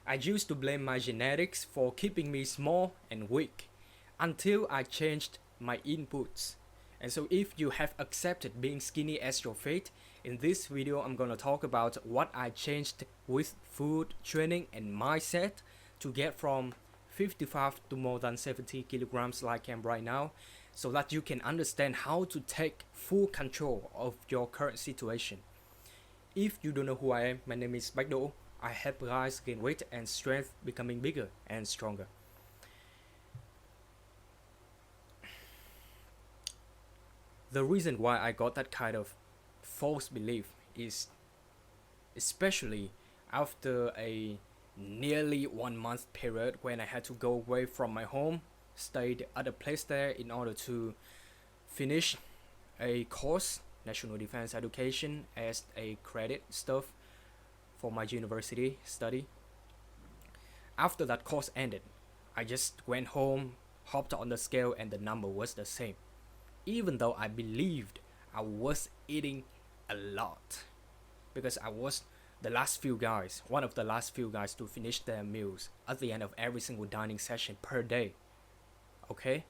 I used to blame my genetics for keeping me small and weak until I changed my inputs. And so if you have accepted being skinny as your fate, in this video I'm gonna talk about what I changed with food, training and mindset to get from 55 to more than 70 kilograms like I am right now, so that you can understand how to take full control of your current situation. If you don't know who I am, my name is Baekdo. I help guys gain weight and strength, becoming bigger and stronger. The reason why I got that kind of false belief is especially after a nearly 1 month period when I had to go away from my home, stayed at a place there in order to finish a course, National Defense Education, as a credit stuff for my university study. After that course ended, I just went home, hopped on the scale, and the number was the same, even though I believed I was eating a lot, because I was one of the last few guys to finish their meals at the end of every single dining session per day. Okay?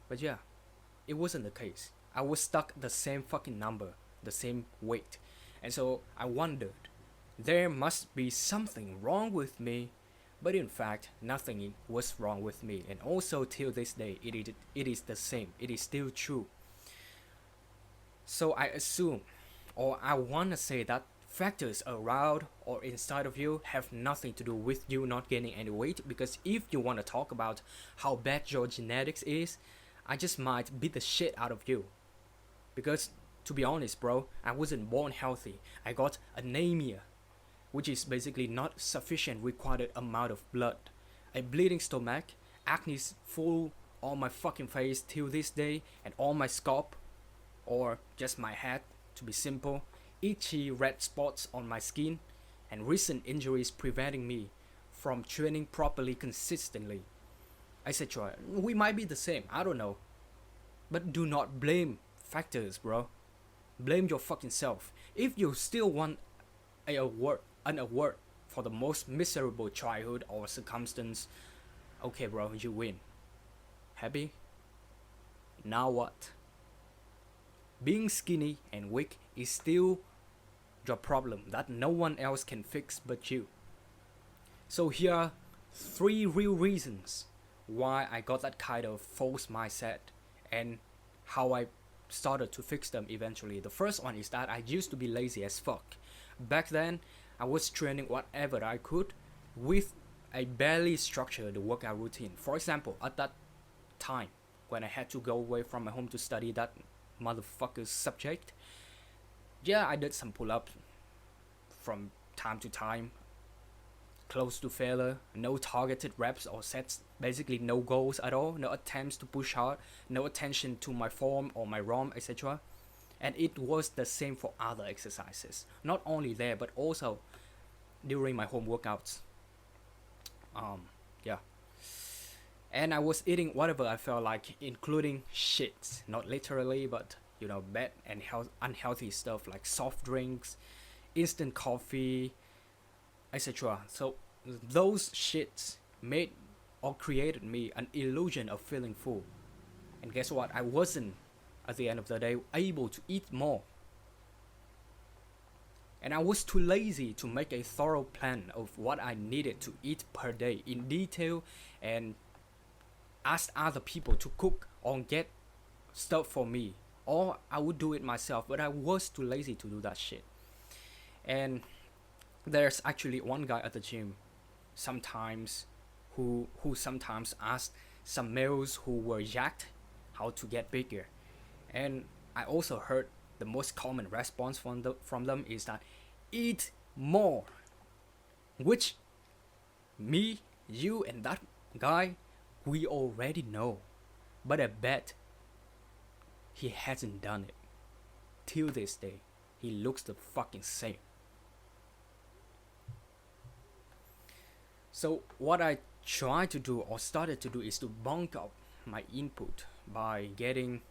But yeah, it wasn't the case. I was stuck the same fucking number, the same weight. And so I wondered, there must be something wrong with me. But in fact, nothing was wrong with me. And also till this day, it is the same. It is still true. So I assume, or I want to say that factors around or inside of you have nothing to do with you not gaining any weight. Because if you want to talk about how bad your genetics is, I just might beat the shit out of you. Because to be honest, bro, I wasn't born healthy. I got anemia, which is basically not sufficient required amount of blood, a bleeding stomach, acne full on my fucking face till this day, and all my scalp, or just my head to be simple, itchy red spots on my skin, and recent injuries preventing me from training properly consistently, etc. We might be the same, I don't know. But do not blame factors, bro. Blame your fucking self. If you still want an award for the most miserable childhood or circumstance, okay, bro, you win. Happy? Now what? Being skinny and weak is still your problem that no one else can fix but you. So here are 3 real reasons why I got that kind of false mindset and how I started to fix them eventually. The first one is that I used to be lazy as fuck. Back then, I was training whatever I could with a barely structured workout routine. For example, at that time, when I had to go away from my home to study that motherfucker's subject, yeah, I did some pull-ups from time to time, close to failure, no targeted reps or sets, basically no goals at all, no attempts to push hard, no attention to my form or my ROM, etc. And it was the same for other exercises. Not only there, but also during my home workouts. Yeah. And I was eating whatever I felt like, including shit. Not literally, but bad and unhealthy stuff like soft drinks, instant coffee, etc. So those shits made or created me an illusion of feeling full. And guess what? I wasn't, at the end of the day, able to eat more. And I was too lazy to make a thorough plan of what I needed to eat per day in detail and ask other people to cook or get stuff for me. Or I would do it myself, but I was too lazy to do that shit. And there's actually one guy at the gym sometimes who sometimes asked some males who were jacked how to get bigger. And I also heard the most common response from them is that eat more, which me, you, and that guy, we already know. But I bet he hasn't done it. Till this day, he looks the fucking same. So what I try to do or started to do is to bulk up my input by getting,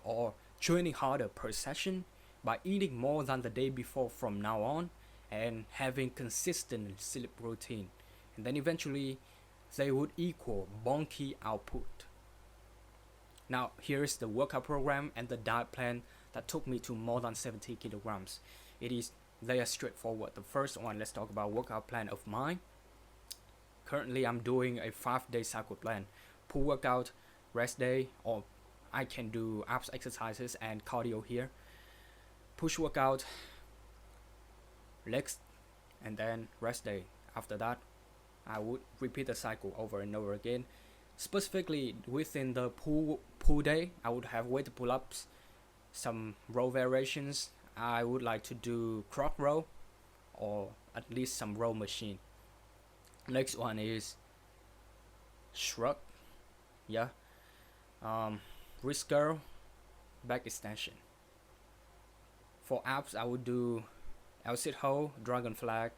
or training harder per session by eating more than the day before from now on and having consistent sleep routine. And then eventually they would equal bonky output. Now here's the workout program and the diet plan that took me to more than 70 kilograms. They are straightforward. The first one, let's talk about workout plan of mine. Currently I'm doing a 5-day cycle plan. Pull workout, rest day, or I can do abs exercises and cardio here. Push workout, legs, and then rest day. After that, I would repeat the cycle over and over again. Specifically within the pull day, I would have weight pull-ups, some row variations. I would like to do croc row or at least some row machine. Next one is shrug, yeah, wrist curl, back extension. For abs, I would do L-sit hold, dragon flag,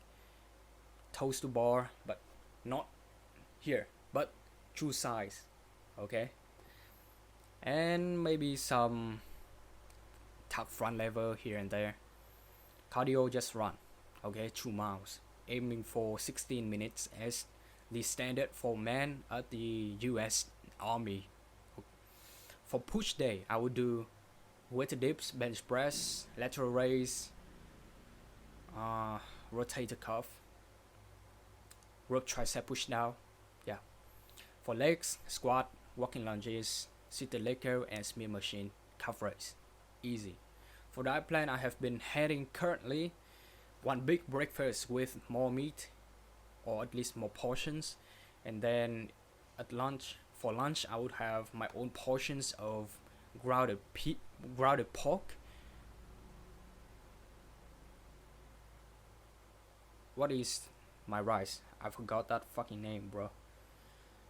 toes to bar, but not here, but true size, okay? And maybe some tuck front lever here and there. Cardio, just run, okay, 2 miles, aiming for 16 minutes as the standard for men at the US Army. For push day, I would do weight dips, bench press, lateral raise, rotator cuff, rope tricep push down, yeah. For legs, squat, walking lunges, seated leg curl, and smear machine, calf raise, easy. For diet plan, I have been heading currently one big breakfast with more meat, or at least more portions, and then for lunch I would have my own portions of grounded pork. What is my rice? I forgot that fucking name, bro.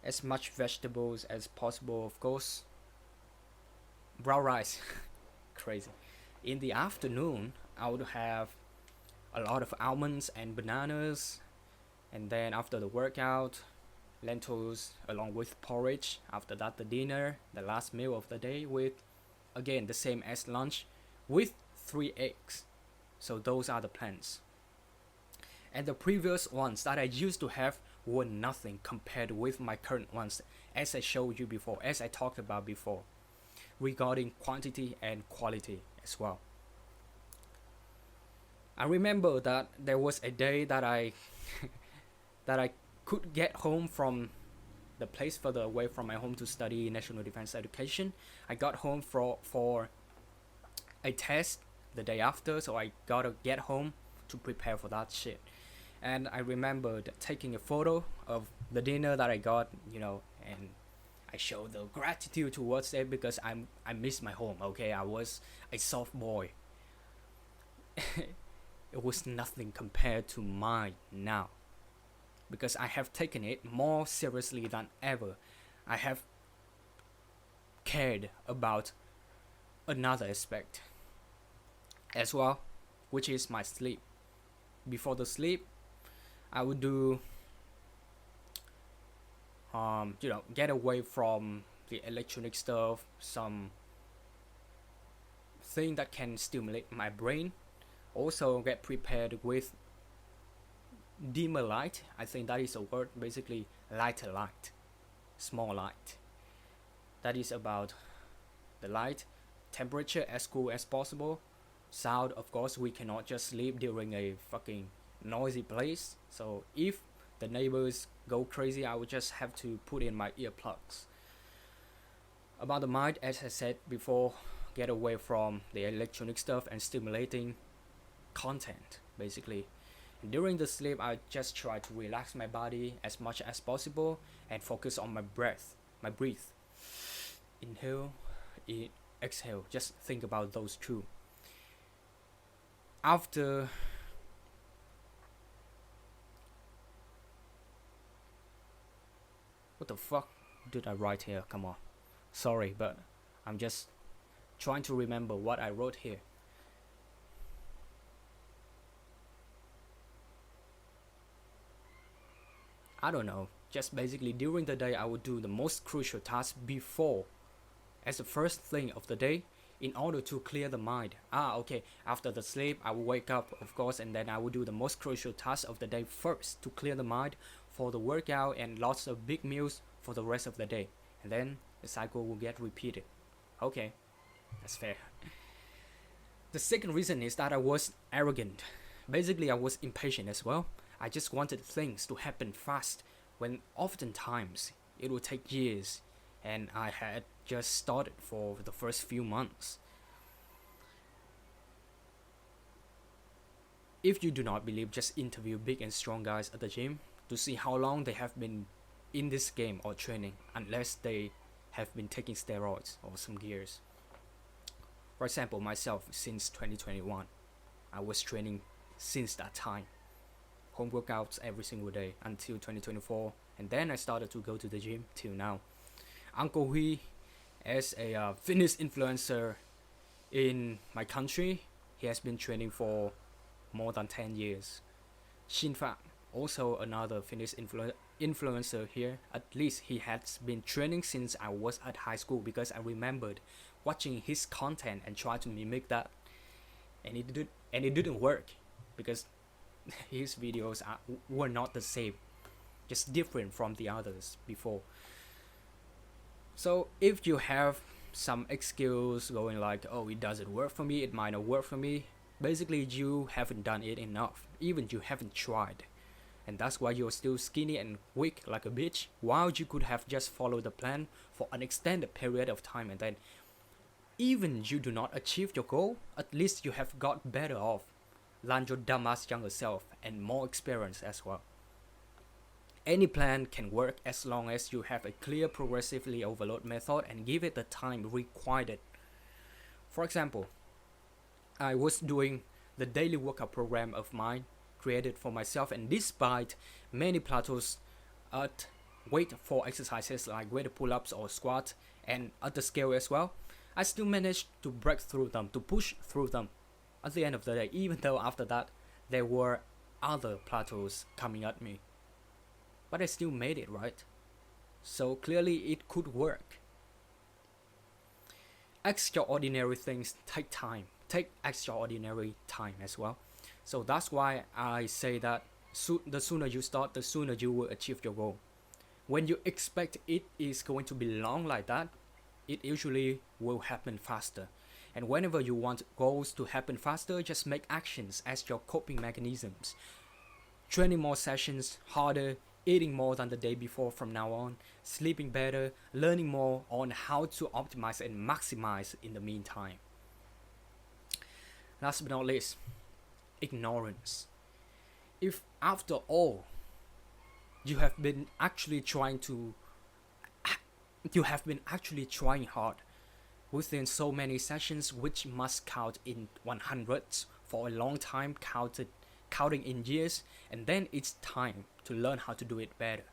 As much vegetables as possible, of course. Brown rice. Crazy. In the afternoon, I would have a lot of almonds and bananas, and then after the workout, lentils along with porridge. After that, the dinner, the last meal of the day, with again the same as lunch, with 3 eggs. So those are the plans. And the previous ones that I used to have were nothing compared with my current ones, as I showed you before, as I talked about before, regarding quantity and quality as well. I remember that there was a day that I that I could get home from the place further away from my home to study National Defense Education. I got home for a test the day after, so I gotta get home to prepare for that shit. And I remembered taking a photo of the dinner that I got, and I showed the gratitude towards it because I miss my home. Okay, I was a soft boy. It was nothing compared to mine now, because I have taken it more seriously than ever. I have cared about another aspect as well, which is my sleep. Before the sleep, I would do get away from the electronic stuff, some thing that can stimulate my brain. Also get prepared with dimmer light. I think that is a word, basically lighter light, small light. That is about the light, temperature as cool as possible. Sound, of course, we cannot just sleep during a fucking noisy place. So if the neighbors go crazy, I would just have to put in my earplugs. About the mind, as I said before, get away from the electronic stuff and stimulating content, basically. And during the sleep, I just try to relax my body as much as possible and focus on my breath. Inhale, exhale. Just think about those two. After what the fuck did I write here? Come on. Sorry, but I'm just trying to remember what I wrote here. I don't know. Just basically during the day, I would do the most crucial task before, as the first thing of the day, in order to clear the mind. Okay, after the sleep, I will wake up, of course, and then I will do the most crucial task of the day first to clear the mind for the workout and lots of big meals for the rest of the day. And then the cycle will get repeated. Okay, that's fair. The second reason is that I was arrogant. Basically, I was impatient as well. I just wanted things to happen fast when oftentimes it would take years, and I had just started for the first few months. If you do not believe, just interview big and strong guys at the gym to see how long they have been in this game or training, unless they have been taking steroids or some gears. For example, myself, since 2021, I was training since that time. Home workouts every single day until 2024, and then I started to go to the gym till now. Uncle Hui, as a fitness influencer in my country, he has been training for more than 10 years. Shinfa, also another fitness influencer here, at least he has been training since I was at high school, because I remembered watching his content and try to mimic that, and it didn't work because his videos were not the same, just different from the others before. So if you have some excuse going like, oh, it doesn't work for me, it might not work for me, basically you haven't done it enough, even you haven't tried, and that's why you're still skinny and weak like a bitch, while you could have just followed the plan for an extended period of time, and then even you do not achieve your goal, at least you have got better off than your dumbass younger self and more experience as well. Any plan can work as long as you have a clear progressively overload method and give it the time required. For example, I was doing the daily workout program of mine created for myself, and despite many plateaus at weight for exercises like weighted pull-ups or squats and at the scale as well, I still managed to break through them, to push through them at the end of the day, even though after that there were other plateaus coming at me. But I still made it, right? So clearly it could work. Extraordinary things take extraordinary time as well. So that's why I say that the sooner you start, the sooner you will achieve your goal. When you expect it is going to be long like that, it usually will happen faster. And whenever you want goals to happen faster, just make actions as your coping mechanisms. Training more sessions, harder, eating more than the day before from now on, sleeping better, learning more on how to optimize and maximize in the meantime. Last but not least, ignorance. If after all, you have been actually trying hard within so many sessions, which must count in 100s for a long time, counting in years, and then it's time to learn how to do it better.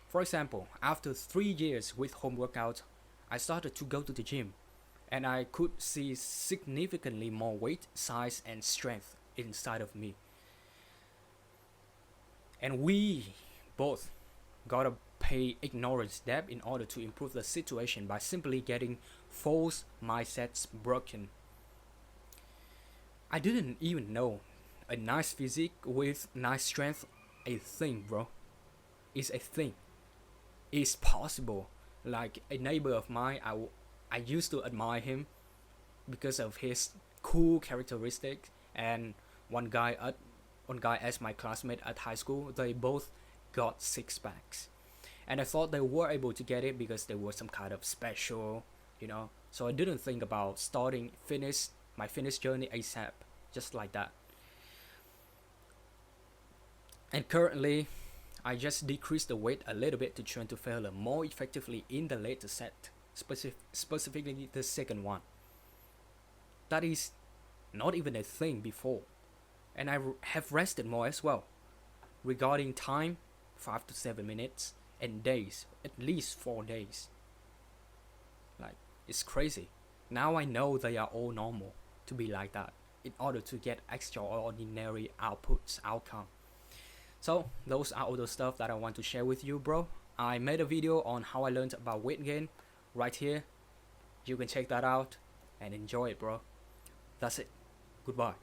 For example, after 3 years with home workouts, I started to go to the gym, and I could see significantly more weight, size, and strength inside of me. And we both gotta pay ignorance debt in order to improve the situation by simply getting false mindsets broken. I didn't even know a nice physique with nice strength a thing, bro. It's a thing. It's possible. Like a neighbor of mine, I used to admire him because of his cool characteristics, and one guy as my classmate at high school, they both got 6-packs. And I thought they were able to get it because they were some kind of special, So I didn't think about starting my fitness journey ASAP, just like that. And currently, I just decreased the weight a little bit to train to failure more effectively in the later set, specifically the second one. That is not even a thing before. And I have rested more as well. Regarding time, 5 to 7 minutes, and days, at least 4 days. Like, it's crazy. Now I know they are all normal to be like that in order to get extraordinary outcome. So those are all the stuff that I want to share with you, bro. I made a video on how I learned about weight gain right here. You can check that out and enjoy it, bro. That's it. Goodbye.